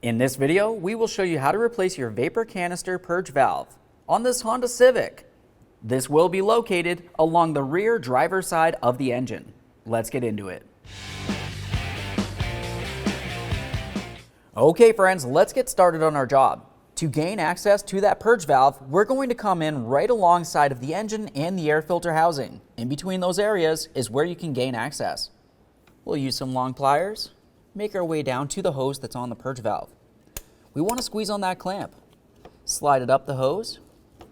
In this video, we will show you how to replace your vapor canister purge valve on this Honda Civic. This will be located along the rear driver's side of the engine. Let's get into it. Okay friends, let's get started on our job. To gain access to that purge valve, we're going to come in right alongside of the engine and the air filter housing. In between those areas is where you can gain access. We'll use some long pliers, make our way down to the hose that's on the purge valve. We want to squeeze on that clamp. Slide it up the hose.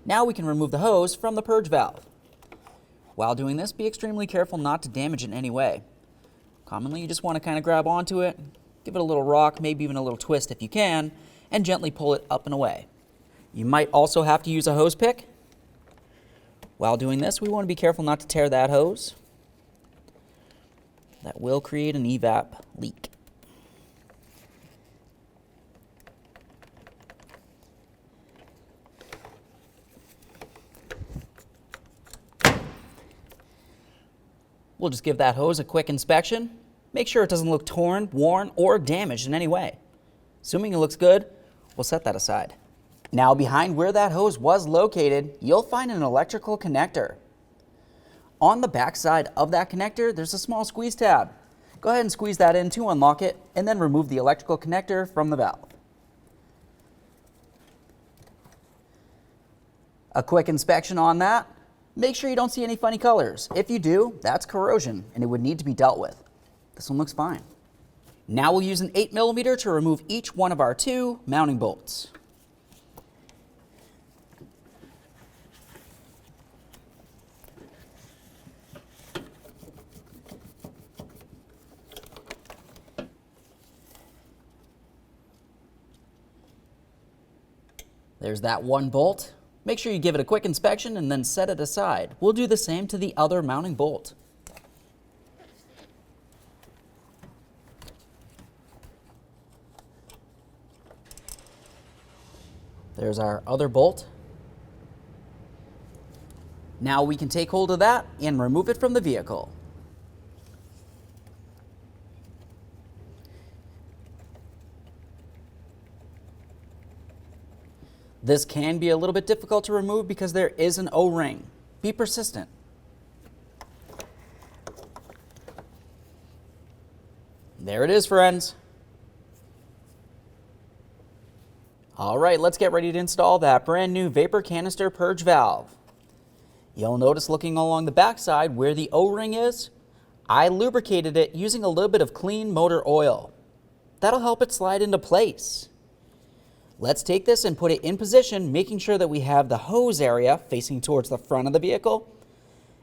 Now we can remove the hose from the purge valve. While doing this, be extremely careful not to damage it in any way. Commonly, you just want to kind of grab onto it, give it a little rock, maybe even a little twist if you can, and gently pull it up and away. You might also have to use a hose pick. While doing this, we want to be careful not to tear that hose. That will create an evap leak. We'll just give that hose a quick inspection. Make sure it doesn't look torn, worn, or damaged in any way. Assuming it looks good, we'll set that aside. Now behind where that hose was located, you'll find an electrical connector. On the back side of that connector, there's a small squeeze tab. Go ahead and squeeze that in to unlock it, and then remove the electrical connector from the valve. A quick inspection on that. Make sure you don't see any funny colors. If you do, that's corrosion, and it would need to be dealt with. This one looks fine. Now we'll use an 8mm to remove each one of our two mounting bolts. There's that one bolt. Make sure you give it a quick inspection and then set it aside. We'll do the same to the other mounting bolt. There's our other bolt. Now we can take hold of that and remove it from the vehicle. This can be a little bit difficult to remove because there is an O-ring. Be persistent. There it is, friends. All right, let's get ready to install that brand new vapor canister purge valve. You'll notice looking along the backside where the O-ring is, I lubricated it using a little bit of clean motor oil. That'll help it slide into place. Let's take this and put it in position, making sure that we have the hose area facing towards the front of the vehicle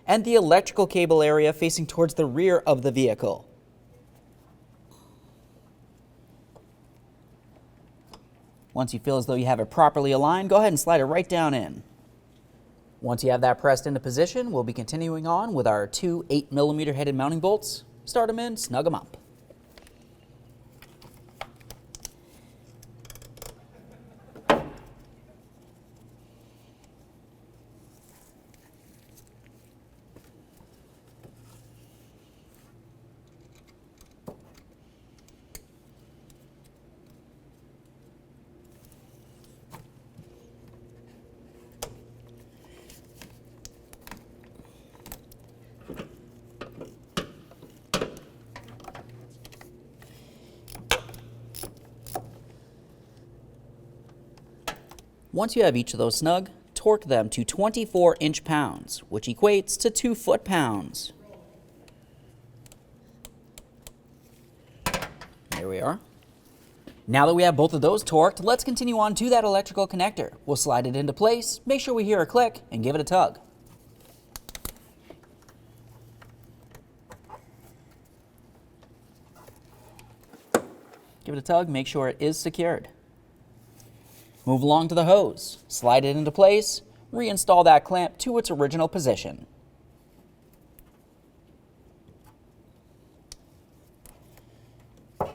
and the electrical cable area facing towards the rear of the vehicle. Once you feel as though you have it properly aligned, go ahead and slide it right down in. Once you have that pressed into position, we'll be continuing on with our two 8mm headed mounting bolts. Start them in, snug them up. Once you have each of those snug, torque them to 24 inch-pounds, which equates to 2 foot-pounds. There we are. Now that we have both of those torqued, let's continue on to that electrical connector. We'll slide it into place, make sure we hear a click, and give it a tug. Give it a tug, make sure it is secured. Move along to the hose, slide it into place, reinstall that clamp to its original position. There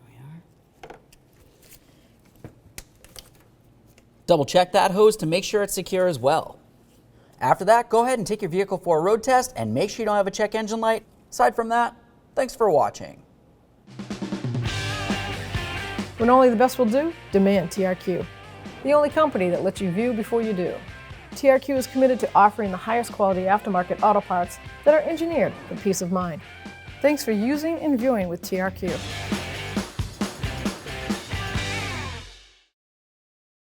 we are. Double check that hose to make sure it's secure as well. After that, go ahead and take your vehicle for a road test and make sure you don't have a check engine light. Aside from that, Thanks for watching. When only the best will do, demand TRQ. The only company that lets you view before you do. TRQ is committed to offering the highest quality aftermarket auto parts that are engineered for peace of mind. Thanks for using and viewing with TRQ.